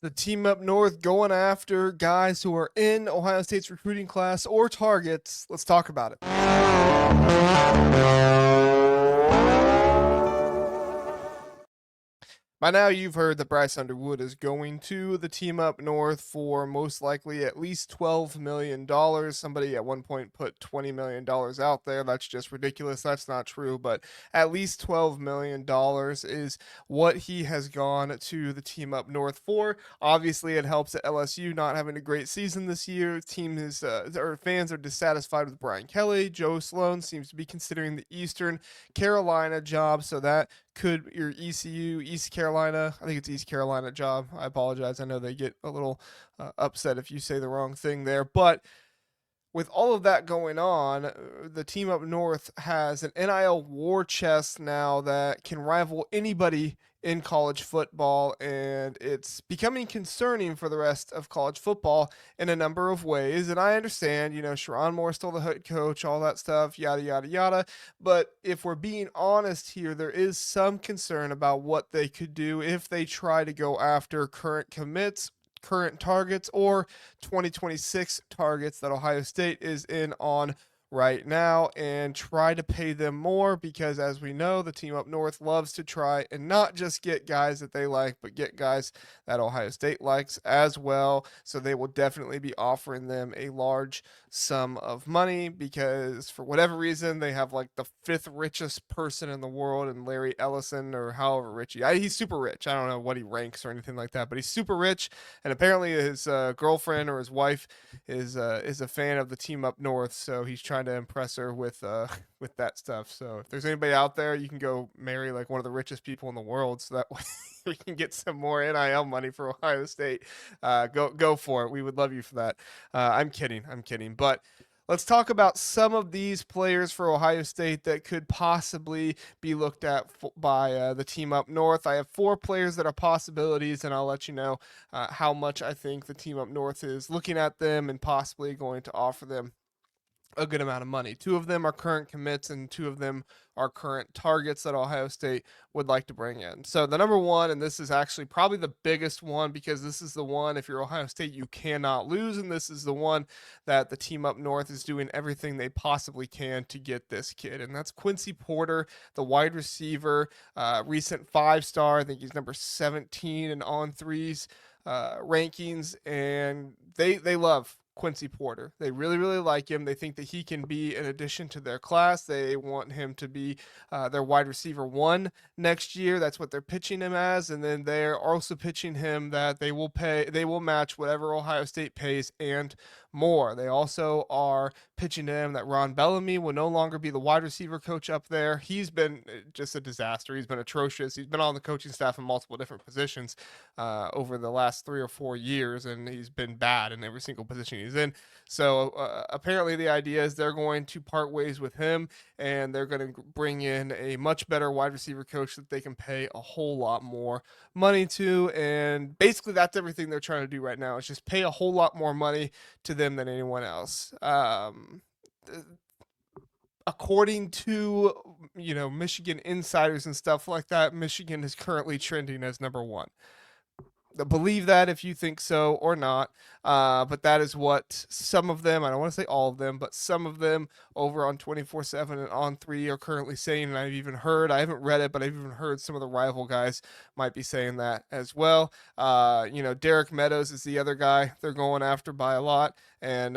The team up north going after guys who are in Ohio State's recruiting class or targets. Let's talk about it. By now, you've heard that Bryce Underwood is going to the team up north for most likely at least $12 million. Somebody at one point put $20 million out there. That's just ridiculous. That's not true, but at least $12 million is what he has gone to the team up north for. Obviously, it helps at LSU not having a great season this year. Team is, or fans are dissatisfied with Brian Kelly. Joe Sloan seems to be considering the Eastern Carolina job, so that could your ECU, East Carolina, I think it's East Carolina job. I apologize. I know they get a little upset if you say the wrong thing there. But with all of that going on, the team up north has an NIL war chest now that can rival anybody in college football, and it's becoming concerning for the rest of college football in a number of ways. And I understand, Sherrone Moore still the head coach, all that stuff, yada, yada, yada. But if we're being honest here, there is some concern about what they could do if they try to go after current commits, current targets, or 2026 targets that Ohio State is in on right now and try to pay them more, because as we know, the team up north loves to try and not just get guys that they like, but get guys that Ohio State likes as well. So they will definitely be offering them a large sum of money because for whatever reason they have like the fifth richest person in the world and Larry Ellison, or however rich he's super rich. I don't know what he ranks or anything like that, but he's super rich, and apparently his girlfriend or his wife is a fan of the team up north, so he's trying to impress her with with that stuff. So if there's anybody out there, you can go marry like one of the richest people in the world, so that way we can get some more NIL money for Ohio State. Go for it. We would love you for that. I'm kidding. But let's talk about some of these players for Ohio State that could possibly be looked at by the team up north. I have four players that are possibilities, and I'll let you know how much I think the team up north is looking at them and possibly going to offer them a good amount of money. Two of them are current commits, and two of them are current targets that Ohio State would like to bring in. So the number one, and this is actually probably the biggest one because this is the one, if you're Ohio State, you cannot lose, and this is the one that the team up north is doing everything they possibly can to get this kid, and that's Quincy Porter, the wide receiver, recent 5-star. I think he's number 17 in on threes rankings, and they love Quincy Porter. They really, really like him. They think that he can be an addition to their class. They want him to be their wide receiver one next year. That's what they're pitching him as. And then they're also pitching him that they will match whatever Ohio State pays and more. They also are pitching to him that Ron Bellamy will no longer be the wide receiver coach up there. He's been just a disaster. He's been atrocious. He's been on the coaching staff in multiple different positions over the last 3 or 4 years, and he's been bad in every single position he's in. So apparently the idea is they're going to part ways with him, and they're going to bring in a much better wide receiver coach that they can pay a whole lot more money to. And basically that's everything they're trying to do right now, is just pay a whole lot more money to them than anyone else. According to Michigan insiders and stuff like that, Michigan is currently trending as number one. Believe that if you think so or not, but that is what some of them, I don't want to say all of them, but some of them over on 24/7 and on 3 are currently saying, and I haven't read it, but I've even heard some of the rival guys might be saying that as well. Derek Meadows is the other guy they're going after by a lot, and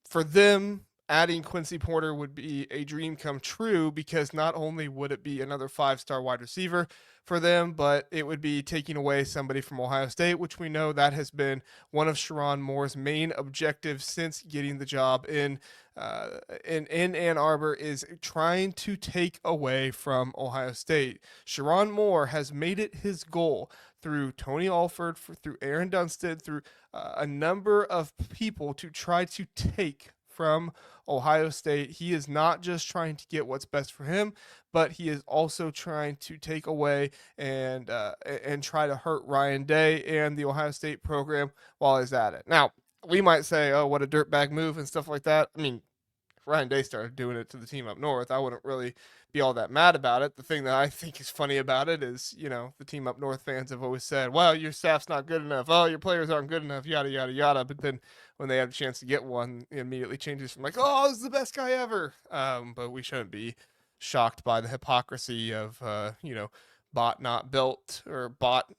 for them, adding Quincy Porter would be a dream come true, because not only would it be another 5-star wide receiver for them, but it would be taking away somebody from Ohio State, which we know that has been one of Sherrone Moore's main objectives since getting the job in Ann Arbor, is trying to take away from Ohio State. Sherrone Moore has made it his goal through Tony Alford, through Aaron Dunstead, through a number of people to try to take from Ohio State. He is not just trying to get what's best for him, but he is also trying to take away and try to hurt Ryan Day and the Ohio State program while he's at it. Now, we might say, "Oh, what a dirtbag move" and stuff like that. I mean, Ryan Day started doing it to the team up north, I wouldn't really be all that mad about it. The thing that I think is funny about it is, the team up north fans have always said, well, your staff's not good enough. Oh, your players aren't good enough, yada, yada, yada. But then when they have a chance to get one, it immediately changes from like, oh, this is the best guy ever. But we shouldn't be shocked by the hypocrisy of, bought, not built, or bought,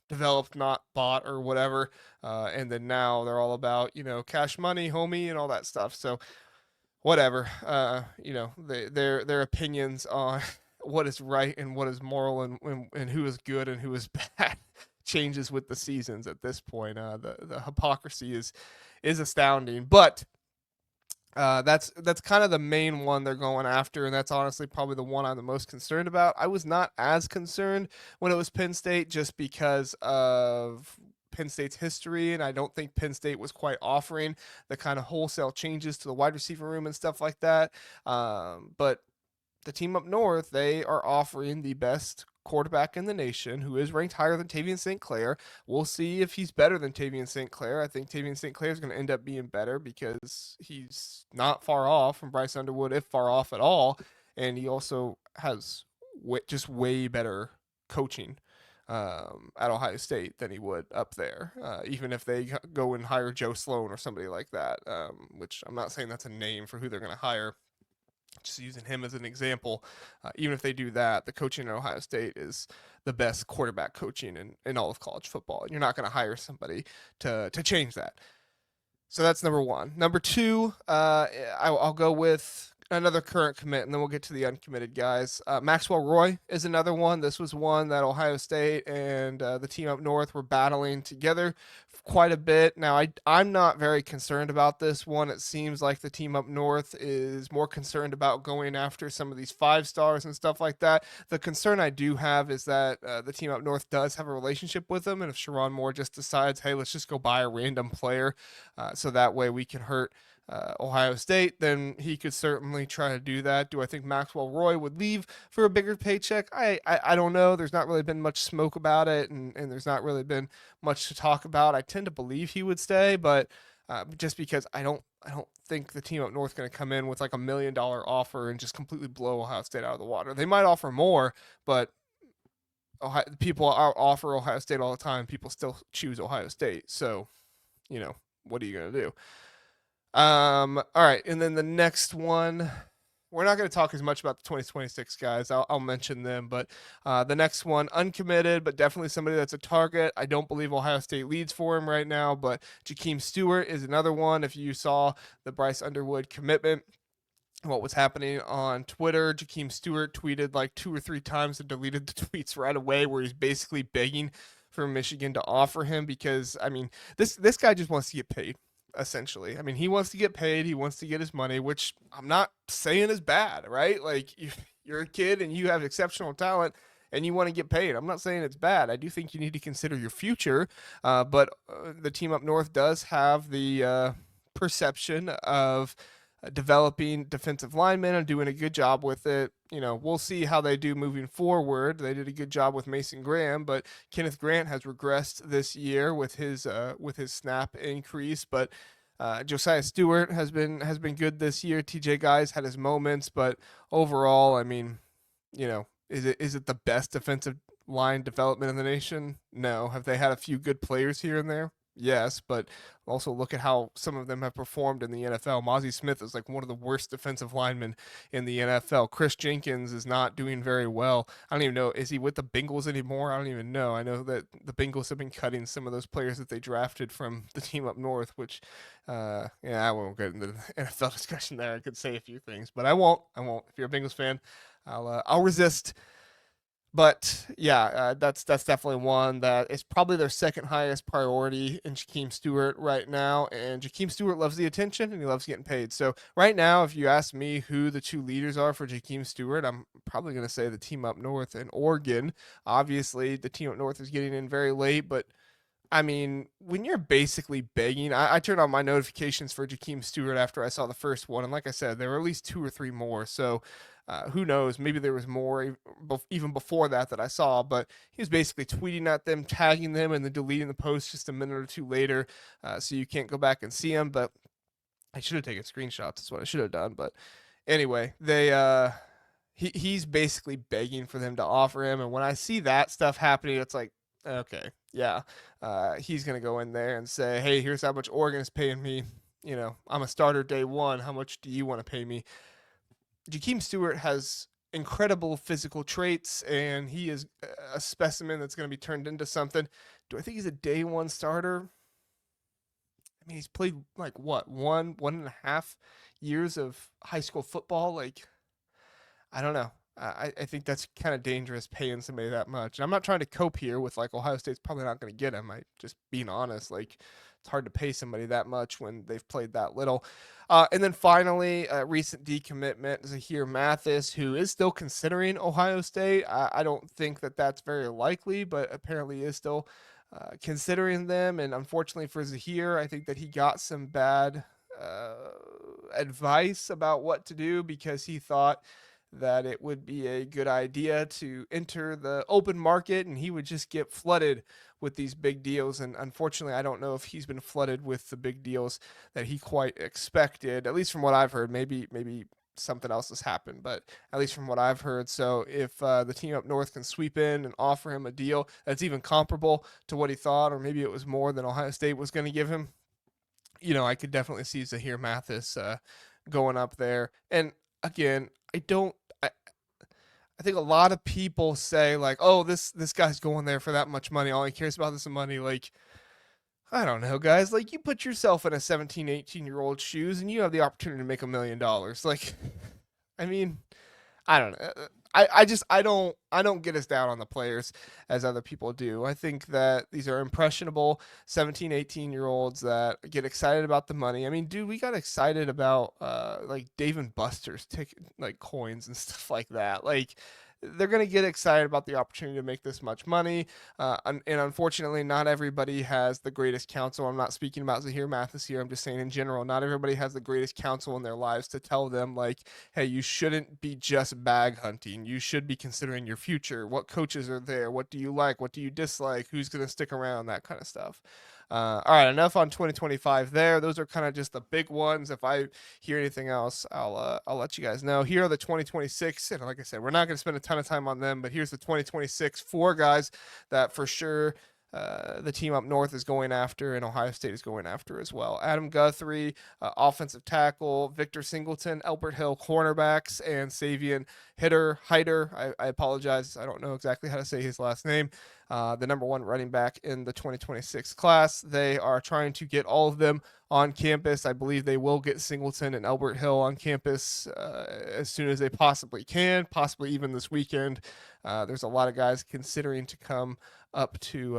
developed, not bought, or whatever. And then now they're all about, cash money, homie, and all that stuff. So whatever, their opinions on what is right and what is moral and who is good and who is bad changes with the seasons at this point. The hypocrisy is astounding, but that's kind of the main one they're going after, and that's honestly probably the one I'm the most concerned about. I was not as concerned when it was Penn State, just because of Penn State's history, and I don't think Penn State was quite offering the kind of wholesale changes to the wide receiver room and stuff like that. But the team up north, they are offering the best quarterback in the nation, who is ranked higher than Tavian St. Clair. We'll see if he's better than Tavian St. Clair. I think Tavian St. Clair is going to end up being better because he's not far off from Bryce Underwood, if far off at all. And he also has just way better coaching at Ohio State than he would up there, even if they go and hire Joe Sloan or somebody like that, which I'm not saying that's a name for who they're going to hire. Just using him as an example, even if they do that, the coaching at Ohio State is the best quarterback coaching in all of college football. And you're not going to hire somebody to change that. So that's number one. Number two, I'll go with another current commit, and then we'll get to the uncommitted guys. Maxwell Roy is another one. This was one that Ohio State and the team up north were battling together quite a bit. Now, I'm not very concerned about this one. It seems like the team up north is more concerned about going after some of these 5-stars and stuff like that. The concern I do have is that the team up north does have a relationship with them, and if Sherrone Moore just decides, hey, let's just go buy a random player so that way we can hurt Ohio State, then he could certainly try to do that. Do I think Maxwell Roy would leave for a bigger paycheck? I don't know. There's not really been much smoke about it, and there's not really been much to talk about. I tend to believe he would stay, but just because I don't think the team up north going to come in with like $1 million offer and just completely blow Ohio State out of the water. They might offer more, but people offer Ohio State all the time. People still choose Ohio State. So, what are you going to do? All right, and then the next one, we're not going to talk as much about the 2026 guys. I'll mention them, but the next one, uncommitted, but definitely somebody that's a target. I don't believe Ohio State leads for him right now, but Jahkeem Stewart is another one. If you saw the Bryce Underwood commitment, what was happening on Twitter, Jahkeem Stewart tweeted like 2 or 3 times and deleted the tweets right away, where he's basically begging for Michigan to offer him, because this guy just wants to get paid. Essentially, he wants to get paid. He wants to get his money, which I'm not saying is bad, right? Like, you're a kid and you have exceptional talent and you want to get paid. I'm not saying it's bad. I do think you need to consider your future, but the team up north does have the perception of developing defensive linemen and doing a good job with it. We'll see how they do moving forward. They did a good job with Mason Graham, but Kenneth Grant has regressed this year with his snap increase. But Josiah Stewart has been good this year. TJ Guys had his moments, but overall, is it the best defensive line development in the nation? No. Have they had a few good players here and there? Yes, but also look at how some of them have performed in the NFL. Mozzie Smith is like one of the worst defensive linemen in the NFL. Chris Jenkins is not doing very well. I don't even know, is he with the Bengals anymore? I don't even know. I know that the Bengals have been cutting some of those players that they drafted from the team up north, which, I won't get into the NFL discussion there. I could say a few things, but I won't. If you're a Bengals fan, I'll resist. But yeah, that's definitely one that is probably their second highest priority in Jahkeem Stewart right now. And Jahkeem Stewart loves the attention and he loves getting paid. So right now, if you ask me who the 2 leaders are for Jahkeem Stewart, I'm probably going to say the team up north and Oregon. Obviously, the team up north is getting in very late, but when you're basically begging, I turned on my notifications for Jahkeem Stewart after I saw the first one. And like I said, there were at least 2 or 3 more. So who knows? Maybe there was more even before that I saw, but he was basically tweeting at them, tagging them, and then deleting the post just a minute or 2 later. So you can't go back and see him. But I should have taken screenshots. That's what I should have done. But anyway, he's basically begging for them to offer him. And when I see that stuff happening, it's like, okay, yeah, he's gonna go in there and say, hey, here's how much Oregon is paying me. You know, I'm a starter day one. How much do you want to pay me? Jahkeem Stewart has incredible physical traits, and he is a specimen that's going to be turned into something. Do I think he's a day one starter? I mean, he's played like what, 1.5 years of high school football. Like, I don't know. I think that's kind of dangerous paying somebody that much. And I'm not trying to cope here with like Ohio State's probably not going to get him. I just being honest, like it's hard to pay somebody that much when they've played that little. And then finally, recent decommitment Zahir Mathis, who is still considering Ohio State. I don't think that that's very likely, but apparently is still considering them. And unfortunately for Zahir, I think that he got some bad uh, advice about what to do because he thought that it would be a good idea to enter the open market and he would just get flooded with these big deals. And unfortunately, I don't know if he's been flooded with the big deals that he quite expected, at least from what I've heard. Maybe something else has happened, but at least from what I've heard. So if the team up north can sweep in and offer him a deal that's even comparable to what he thought, or maybe it was more than Ohio State was going to give him, you know, I could definitely see Zahir Mathis going up there. And again, I don't. I think a lot of people say like, "Oh, this guy's going there for that much money. All he cares about is the money." Like, I don't know, guys. Like, you put yourself in a 17, 18-year-old shoes, and you have the opportunity to make $1 million. Like, I mean, I don't know. I don't get as down on the players as other people do. I think that these are impressionable 17, 18-year-olds that get excited about the money. I mean, dude, we got excited about like Dave and Buster's ticket like coins and stuff like that. Like they're going to get excited about the opportunity to make this much money. And unfortunately, not everybody has the greatest counsel. I'm not speaking about Zahir Mathis here. I'm just saying in general, not everybody has the greatest counsel in their lives to tell them, like, hey, you shouldn't be just bag hunting. You should be considering your future. What coaches are there? What do you like? What do you dislike? Who's going to stick around? That kind of stuff. All right, enough on 2025 there. Those are kind of just the big ones. If I hear anything else, I'll let you guys know. Here are the 2026, and like I said, we're not going to spend a ton of time on them, but here's the 2026 four guys that for sure the team up north is going after, and Ohio State is going after as well. Adam Guthrie, offensive tackle, Victor Singleton, Albert Hill, cornerbacks, and Savion Hyder. I apologize. I don't know exactly how to say his last name. The number one running back in the 2026 class. They are trying to get all of them on campus. I believe they will get Singleton and Albert Hill on campus as soon as they possibly can, possibly even this weekend. There's a lot of guys considering to come up to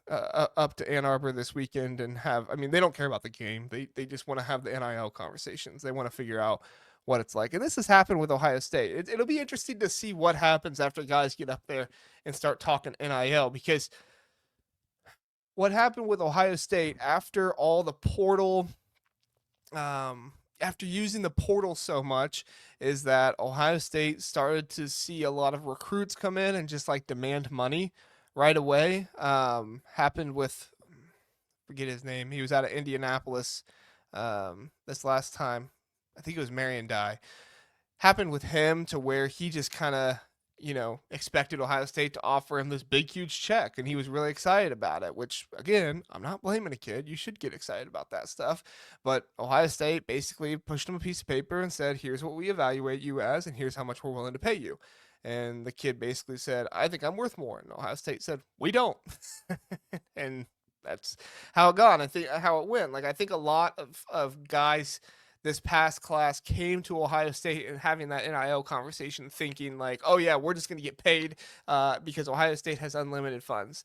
Ann Arbor this weekend and have. I mean, they don't care about the game. They just want to have the NIL conversations. They want to figure out what it's like. And this has happened with Ohio State. It'll be interesting to see what happens after guys get up there and start talking NIL, because what happened with Ohio State after all the portal, after using the portal so much, is that Ohio State started to see a lot of recruits come in and just like demand money right away. Happened with, forget his name. He was out of Indianapolis this last time. I think it was Marion Dye. Happened with him to where he just kind of, expected Ohio State to offer him this big, huge check, and he was really excited about it, which, again, I'm not blaming a kid. You should get excited about that stuff. But Ohio State basically pushed him a piece of paper and said, here's what we evaluate you as, and here's how much we're willing to pay you. And the kid basically said, I think I'm worth more. And Ohio State said, we don't. And that's how it got. I think how it went. Like, I think a lot of guys this past class came to Ohio State and having that NIL conversation thinking like, oh yeah, we're just going to get paid because Ohio State has unlimited funds.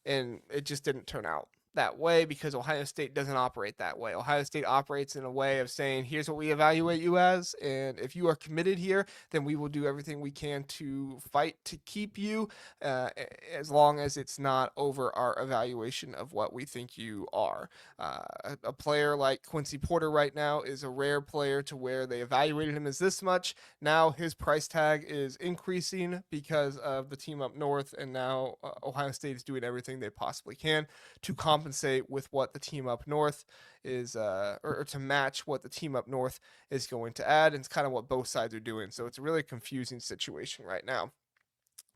And it just didn't turn out that way because Ohio State doesn't operate that way. Ohio State operates in a way of saying, here's what we evaluate you as, and if you are committed here, then we will do everything we can to fight to keep you as long as it's not over our evaluation of what we think you are. A player like Quincy Porter right now is a rare player to where they evaluated him as this much. Now his price tag is increasing because of the team up north, and now Ohio State is doing everything they possibly can to compensate compensate with what the team up north is, or to match what the team up north is going to add. And it's kind of what both sides are doing. So it's a really confusing situation right now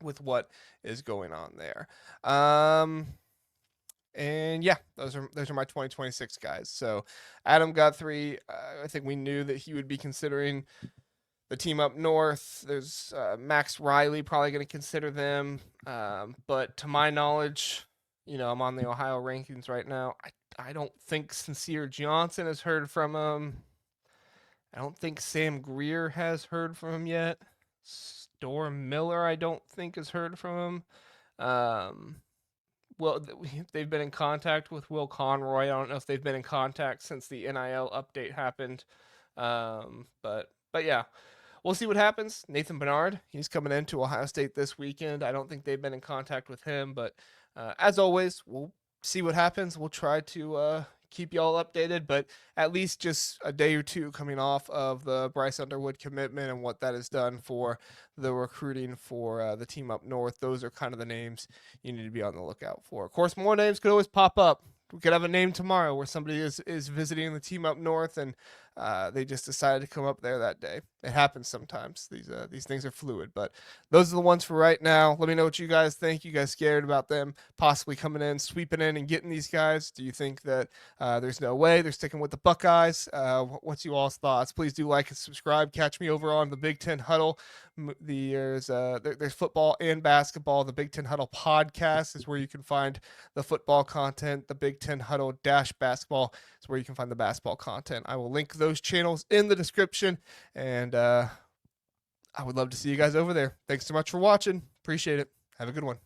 with what is going on there. And yeah, those are my 2026 guys. So Adam Guthrie, I think we knew that he would be considering the team up north. There's Max Riley probably going to consider them, but to my knowledge, I'm on the Ohio rankings right now. I don't think Sincere Johnson has heard from him. I don't think Sam Greer has heard from him yet. Storm Miller, I don't think has heard from him. Well, they've been in contact with Will Conroy. I don't know if they've been in contact since the NIL update happened. But yeah, we'll see what happens. Nathan Bernard, he's coming into Ohio State this weekend. I don't think they've been in contact with him, but as always, we'll see what happens. We'll try to keep y'all updated, but at least just a day or two coming off of the Bryce Underwood commitment and what that has done for the recruiting for the team up north. Those are kind of the names you need to be on the lookout for. Of course, more names could always pop up. We could have a name tomorrow where somebody is visiting the team up north and they just decided to come up there that day. It happens sometimes. These things are fluid, but those are the ones for right now. Let me know what you guys think. You guys scared about them possibly coming in, sweeping in, and getting these guys? Do you think that there's no way they're sticking with the Buckeyes? What's you all's thoughts? Please do like and subscribe. Catch me over on the Big Ten Huddle. There's football and basketball. The Big Ten Huddle podcast is where you can find the football content. The Big Ten Huddle - basketball is where you can find the basketball content. I will link those channels in the description, and I would love to see you guys over there. Thanks so much for watching. Appreciate it. Have a good one.